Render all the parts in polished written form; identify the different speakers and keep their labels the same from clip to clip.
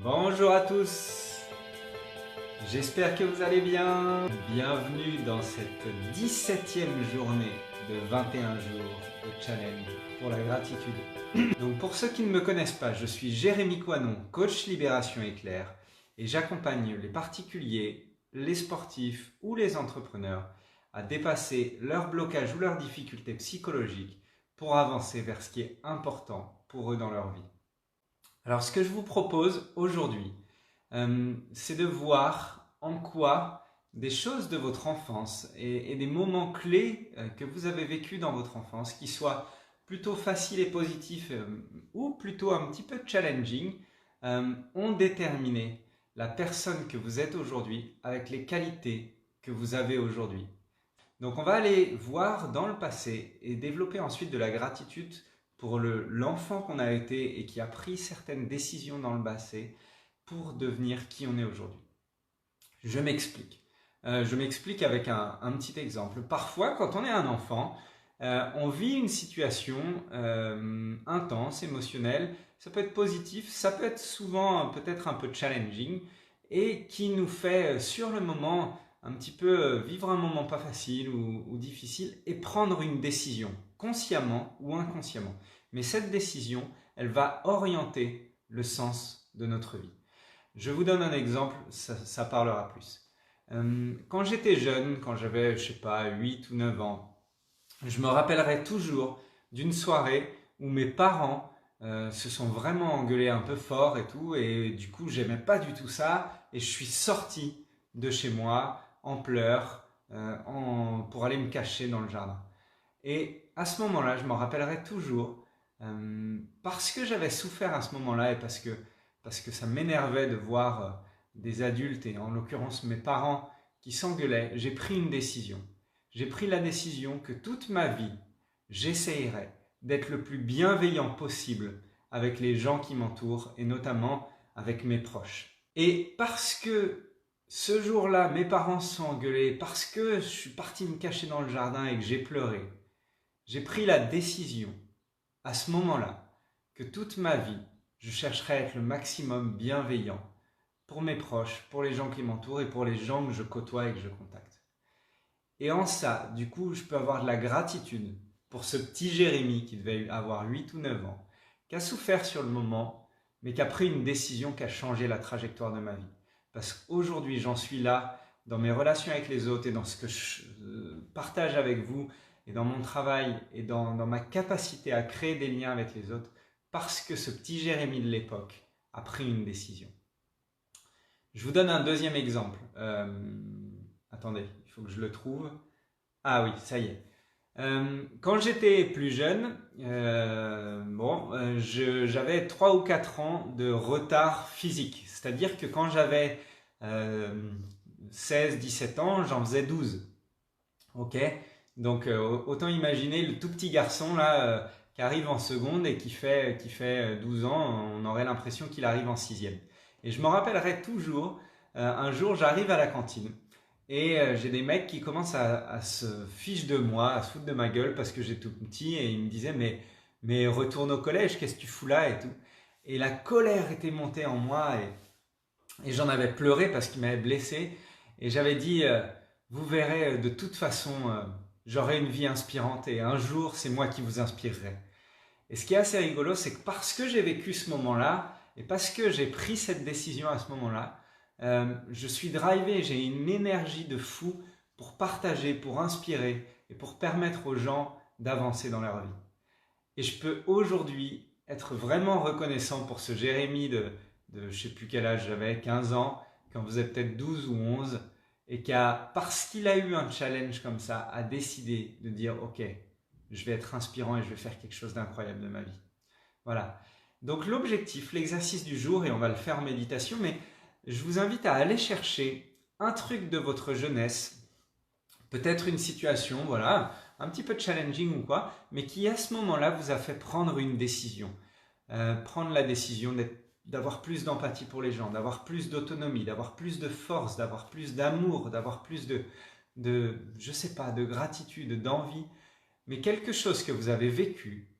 Speaker 1: Bonjour à tous, j'espère que vous allez bien. Bienvenue dans cette 17e journée de 21 jours de challenge pour la gratitude. Donc pour ceux qui ne me connaissent pas, je suis Jérémy Coinon, coach Libération Éclair et j'accompagne les particuliers, les sportifs ou les entrepreneurs à dépasser leurs blocages ou leurs difficultés psychologiques pour avancer vers ce qui est important pour eux dans leur vie. Alors ce que je vous propose aujourd'hui, c'est de voir en quoi des choses de votre enfance et des moments clés que vous avez vécus dans votre enfance, qui soient plutôt faciles et positifs ou plutôt un petit peu challenging, ont déterminé la personne que vous êtes aujourd'hui avec les qualités que vous avez aujourd'hui. Donc on va aller voir dans le passé et développer ensuite de la gratitude pour l'enfant qu'on a été et qui a pris certaines décisions dans le passé pour devenir qui on est aujourd'hui. Je m'explique. Je m'explique avec un petit exemple. Parfois, quand on est un enfant, on vit une situation intense, émotionnelle. Ça peut être positif, ça peut être souvent peut-être un peu challenging et qui nous fait sur le moment un petit peu vivre un moment pas facile ou difficile et prendre une décision, consciemment ou inconsciemment. Mais cette décision, elle va orienter le sens de notre vie. Je vous donne un exemple, ça parlera plus. Quand j'étais jeune, quand j'avais, je sais pas, 8 ou 9 ans, je me rappellerai toujours d'une soirée où mes parents se sont vraiment engueulés un peu fort et tout, et du coup, j'aimais pas du tout ça, et je suis sorti de chez moi en pleurs pour aller me cacher dans le jardin. Et à ce moment-là, je m'en rappellerai toujours parce que j'avais souffert à ce moment-là et parce que ça m'énervait de voir des adultes, et en l'occurrence mes parents, qui s'engueulaient. J'ai pris une décision. J'ai pris la décision que toute ma vie, j'essayerais d'être le plus bienveillant possible avec les gens qui m'entourent et notamment avec mes proches. Et parce que ce jour-là, mes parents se sont engueulés, parce que je suis parti me cacher dans le jardin et que j'ai pleuré, j'ai pris la décision à ce moment-là que toute ma vie, je chercherai à être le maximum bienveillant pour mes proches, pour les gens qui m'entourent et pour les gens que je côtoie et que je contacte. Et en ça, du coup, je peux avoir de la gratitude pour ce petit Jérémy qui devait avoir 8 ou 9 ans, qui a souffert sur le moment, mais qui a pris une décision qui a changé la trajectoire de ma vie. Parce qu'aujourd'hui, j'en suis là dans mes relations avec les autres et dans ce que je partage avec vous et dans mon travail et dans ma capacité à créer des liens avec les autres, parce que ce petit Jérémy de l'époque a pris une décision. Je vous donne un deuxième exemple. Attendez, il faut que je le trouve. Ah oui, ça y est. Quand j'étais plus jeune, j'avais 3 ou 4 ans de retard physique. C'est-à-dire que quand j'avais 16-17 ans, j'en faisais 12. Ok? Donc autant imaginer le tout petit garçon là qui arrive en seconde et qui fait 12 ans, on aurait l'impression qu'il arrive en sixième. Et je me rappellerai toujours, un jour j'arrive à la cantine et j'ai des mecs qui commencent à se ficher de moi, à se foutre de ma gueule parce que j'ai tout petit et ils me disaient mais retourne au collège, qu'est-ce que tu fous là et tout. Et la colère était montée en moi et j'en avais pleuré parce qu'ils m'avaient blessé et j'avais dit vous verrez de toute façon j'aurai une vie inspirante et un jour c'est moi qui vous inspirerai. Et ce qui est assez rigolo, c'est que parce que j'ai vécu ce moment-là et parce que j'ai pris cette décision à ce moment-là, je suis drivé, j'ai une énergie de fou pour partager, pour inspirer et pour permettre aux gens d'avancer dans leur vie. Et je peux aujourd'hui être vraiment reconnaissant pour ce Jérémy de je ne sais plus quel âge j'avais, 15 ans, quand vous êtes peut-être 12 ou 11, et qui a, parce qu'il a eu un challenge comme ça, a décidé de dire ok, je vais être inspirant et je vais faire quelque chose d'incroyable de ma vie. Voilà. Donc l'objectif, l'exercice du jour, et on va le faire en méditation, mais je vous invite à aller chercher un truc de votre jeunesse, peut-être une situation, voilà, un petit peu challenging ou quoi, mais qui à ce moment-là vous a fait prendre une décision. Prendre la décision d'avoir plus d'empathie pour les gens, d'avoir plus d'autonomie, d'avoir plus de force, d'avoir plus d'amour, d'avoir plus je sais pas, de gratitude, d'envie, mais quelque chose que vous avez vécu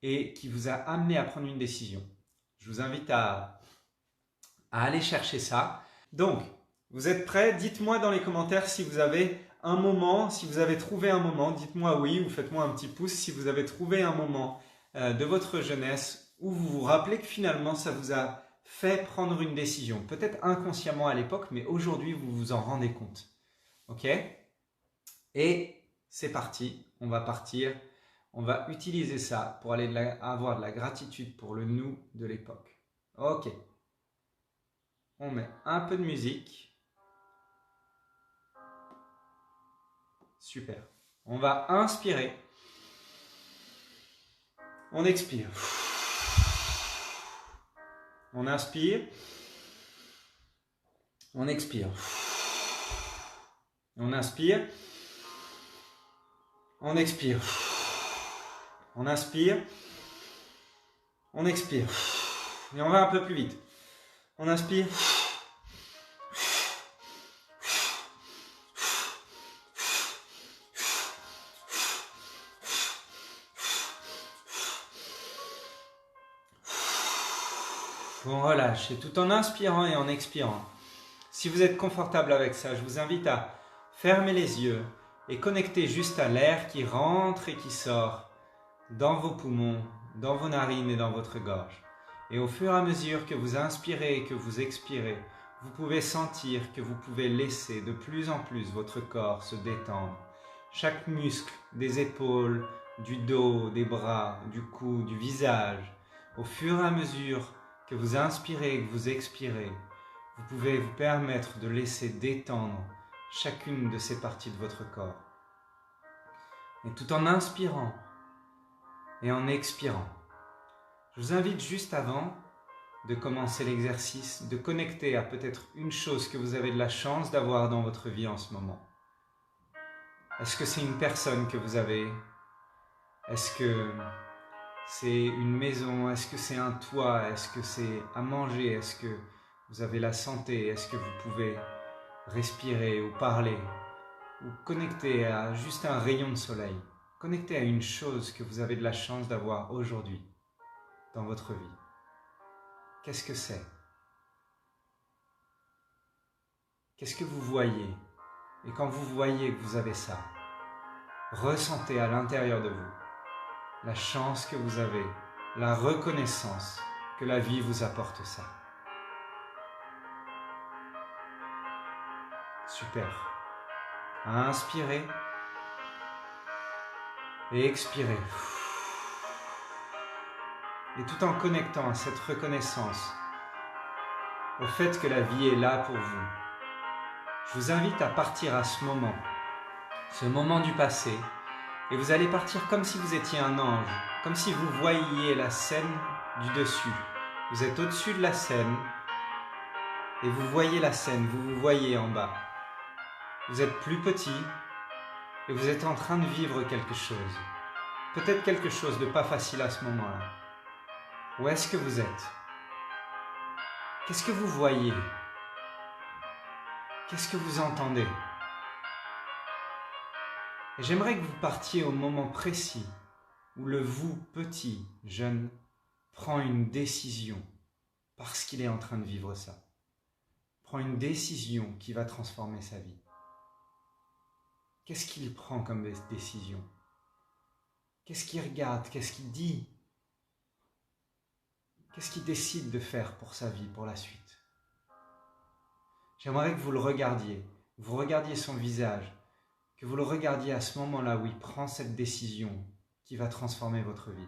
Speaker 1: et qui vous a amené à prendre une décision. Je vous invite à à aller chercher ça. Donc, vous êtes prêts? Dites-moi dans les commentaires si vous avez un moment, si vous avez trouvé un moment. Dites-moi oui ou faites-moi un petit pouce si vous avez trouvé un moment de votre jeunesse où vous vous rappelez que finalement ça vous a fait prendre une décision. Peut-être inconsciemment à l'époque, mais aujourd'hui vous vous en rendez compte. Ok? Et c'est parti, on va partir. On va utiliser ça pour aller avoir de la gratitude pour le nous de l'époque. Ok. On met un peu de musique. Super. On va inspirer. On expire. On inspire. On expire. On inspire. On expire. On inspire. On expire. Et on va un peu plus vite. On inspire. On relâche, et tout en inspirant et en expirant. Si vous êtes confortable avec ça, je vous invite à fermer les yeux et connecter juste à l'air qui rentre et qui sort dans vos poumons, dans vos narines et dans votre gorge. Et au fur et à mesure que vous inspirez et que vous expirez, vous pouvez sentir que vous pouvez laisser de plus en plus votre corps se détendre. Chaque muscle des épaules, du dos, des bras, du cou, du visage, au fur et à mesure que vous inspirez et que vous expirez, vous pouvez vous permettre de laisser détendre chacune de ces parties de votre corps. Et tout en inspirant et en expirant, je vous invite juste avant de commencer l'exercice, de connecter à peut-être une chose que vous avez de la chance d'avoir dans votre vie en ce moment. Est-ce que c'est une personne que vous avez? Est-ce que c'est une maison? Est-ce que c'est un toit? Est-ce que c'est à manger? Est-ce que vous avez la santé? Est-ce que vous pouvez respirer ou parler? Ou connecter à juste un rayon de soleil? Connecter à une chose que vous avez de la chance d'avoir aujourd'hui dans votre vie. Qu'est-ce que c'est? Qu'est-ce que vous voyez? Et quand vous voyez que vous avez ça, ressentez à l'intérieur de vous la chance que vous avez, la reconnaissance que la vie vous apporte ça. Super. Inspirez et expirez. Et tout en connectant à cette reconnaissance, au fait que la vie est là pour vous, je vous invite à partir à ce moment du passé, et vous allez partir comme si vous étiez un ange, comme si vous voyiez la scène du dessus. Vous êtes au-dessus de la scène, et vous voyez la scène, vous vous voyez en bas. Vous êtes plus petit, et vous êtes en train de vivre quelque chose. Peut-être quelque chose de pas facile à ce moment-là. Où est-ce que vous êtes? Qu'est-ce que vous voyez? Qu'est-ce que vous entendez? Et j'aimerais que vous partiez au moment précis où le vous, petit, jeune, prend une décision parce qu'il est en train de vivre ça. Prend une décision qui va transformer sa vie. Qu'est-ce qu'il prend comme décision? Qu'est-ce qu'il regarde? Qu'est-ce qu'il dit? Qu'est-ce qu'il décide de faire pour sa vie, pour la suite? J'aimerais que vous le regardiez, vous regardiez son visage, que vous le regardiez à ce moment-là où il prend cette décision qui va transformer votre vie.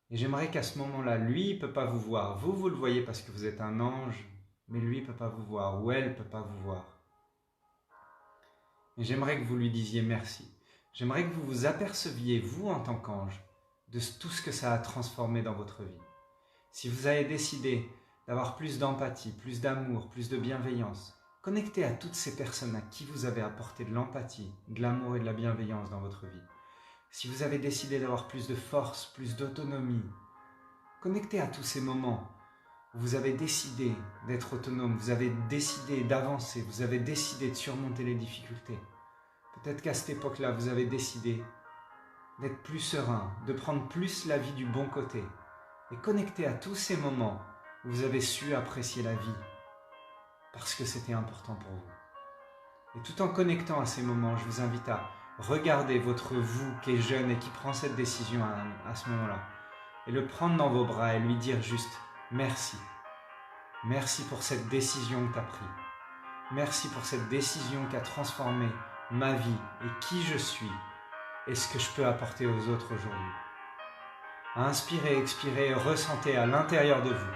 Speaker 1: Et j'aimerais qu'à ce moment-là, lui, il ne peut pas vous voir. Vous, vous le voyez parce que vous êtes un ange, mais lui, il ne peut pas vous voir, ou elle ne peut pas vous voir. Et j'aimerais que vous lui disiez merci. J'aimerais que vous vous aperceviez, vous en tant qu'ange, de tout ce que ça a transformé dans votre vie. Si vous avez décidé d'avoir plus d'empathie, plus d'amour, plus de bienveillance, connectez à toutes ces personnes à qui vous avez apporté de l'empathie, de l'amour et de la bienveillance dans votre vie. Si vous avez décidé d'avoir plus de force, plus d'autonomie, connectez à tous ces moments où vous avez décidé d'être autonome, vous avez décidé d'avancer, vous avez décidé de surmonter les difficultés. Peut-être qu'à cette époque-là, vous avez décidé d'être plus serein, de prendre plus la vie du bon côté, et connectez à tous ces moments où vous avez su apprécier la vie parce que c'était important pour vous. Et tout en connectant à ces moments, je vous invite à regarder votre vous qui est jeune et qui prend cette décision à ce moment-là et le prendre dans vos bras et lui dire juste merci. Merci pour cette décision que tu as prise. Merci pour cette décision qui a transformé ma vie et qui je suis et ce que je peux apporter aux autres aujourd'hui. Inspirez, expirez, ressentez à l'intérieur de vous.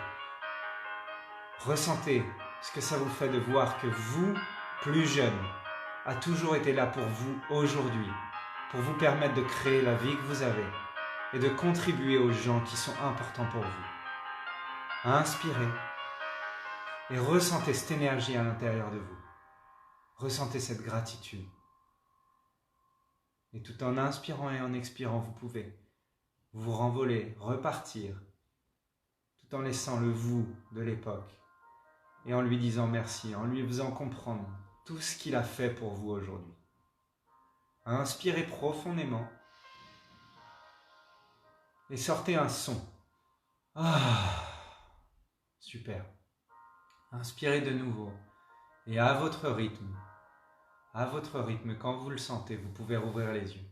Speaker 1: Ressentez ce que ça vous fait de voir que vous, plus jeune, a toujours été là pour vous aujourd'hui, pour vous permettre de créer la vie que vous avez et de contribuer aux gens qui sont importants pour vous. Inspirez et ressentez cette énergie à l'intérieur de vous. Ressentez cette gratitude. Et tout en inspirant et en expirant, vous pouvez vous renvoler, repartir, tout en laissant le vous de l'époque et en lui disant merci, en lui faisant comprendre tout ce qu'il a fait pour vous aujourd'hui. Inspirez profondément et sortez un son. Ah, super. Inspirez de nouveau et à votre rythme, quand vous le sentez, vous pouvez rouvrir les yeux.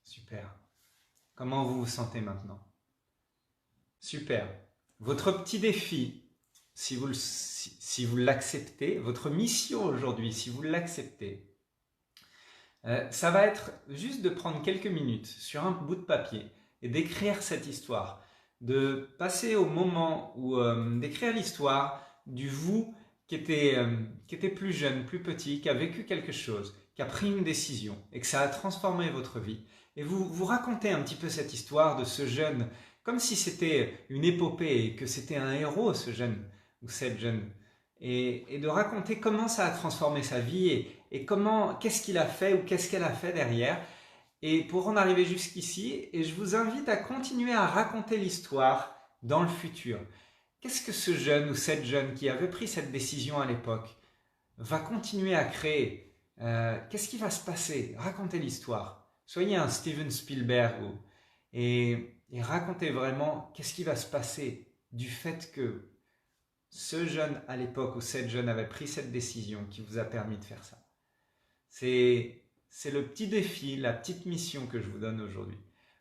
Speaker 1: Super. Comment vous vous sentez maintenant? Super. Votre petit défi, si vous l'acceptez, votre mission aujourd'hui, si vous l'acceptez, ça va être juste de prendre quelques minutes sur un bout de papier et d'écrire cette histoire, de passer au moment où d'écrire l'histoire du vous qui était plus jeune, plus petit, qui a vécu quelque chose, qui a pris une décision et que ça a transformé votre vie. Et vous racontez un petit peu cette histoire de ce jeune, comme si c'était une épopée et que c'était un héros, ce jeune ou cette jeune. Et de raconter comment ça a transformé sa vie et qu'est-ce qu'il a fait ou qu'est-ce qu'elle a fait derrière. Et pour en arriver jusqu'ici, et je vous invite à continuer à raconter l'histoire dans le futur. Qu'est-ce que ce jeune ou cette jeune qui avait pris cette décision à l'époque va continuer à créer? Qu'est-ce qui va se passer? Racontez l'histoire. Soyez un Steven Spielberg et racontez vraiment qu'est-ce qui va se passer du fait que ce jeune à l'époque ou cette jeune avait pris cette décision qui vous a permis de faire ça. C'est le petit défi, la petite mission que je vous donne aujourd'hui.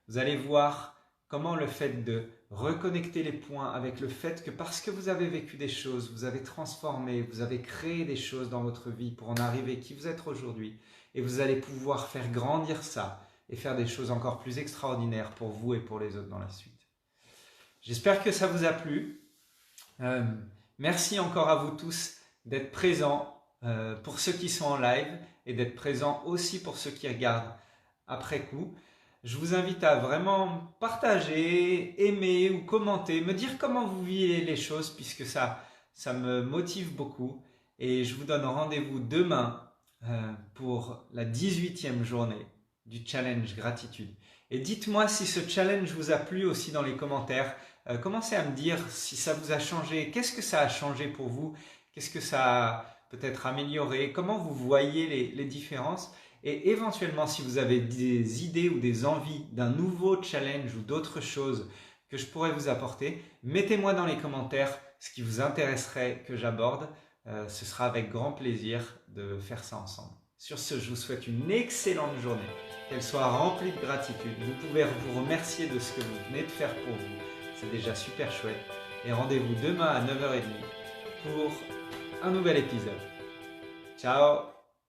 Speaker 1: Vous allez voir comment le fait de reconnecter les points avec le fait que parce que vous avez vécu des choses, vous avez transformé, vous avez créé des choses dans votre vie pour en arriver qui vous êtes aujourd'hui et vous allez pouvoir faire grandir ça et faire des choses encore plus extraordinaires pour vous et pour les autres dans la suite. J'espère que ça vous a plu. Merci encore à vous tous d'être présents pour ceux qui sont en live et d'être présents aussi pour ceux qui regardent après coup. Je vous invite à vraiment partager, aimer ou commenter, me dire comment vous vivez les choses puisque ça me motive beaucoup. Et je vous donne rendez-vous demain pour la 18e journée du challenge gratitude. Et dites-moi si ce challenge vous a plu aussi dans les commentaires. Commencez à me dire si ça vous a changé, qu'est-ce que ça a changé pour vous, qu'est-ce que ça a peut-être amélioré, comment vous voyez les différences et éventuellement si vous avez des idées ou des envies d'un nouveau challenge ou d'autres choses que je pourrais vous apporter, mettez-moi dans les commentaires ce qui vous intéresserait que j'aborde. Ce sera avec grand plaisir de faire ça ensemble. Sur ce, je vous souhaite une excellente journée, qu'elle soit remplie de gratitude. Vous pouvez vous remercier de ce que vous venez de faire pour vous. C'est déjà super chouette. Et rendez-vous demain à 9h30 pour un nouvel épisode. Ciao!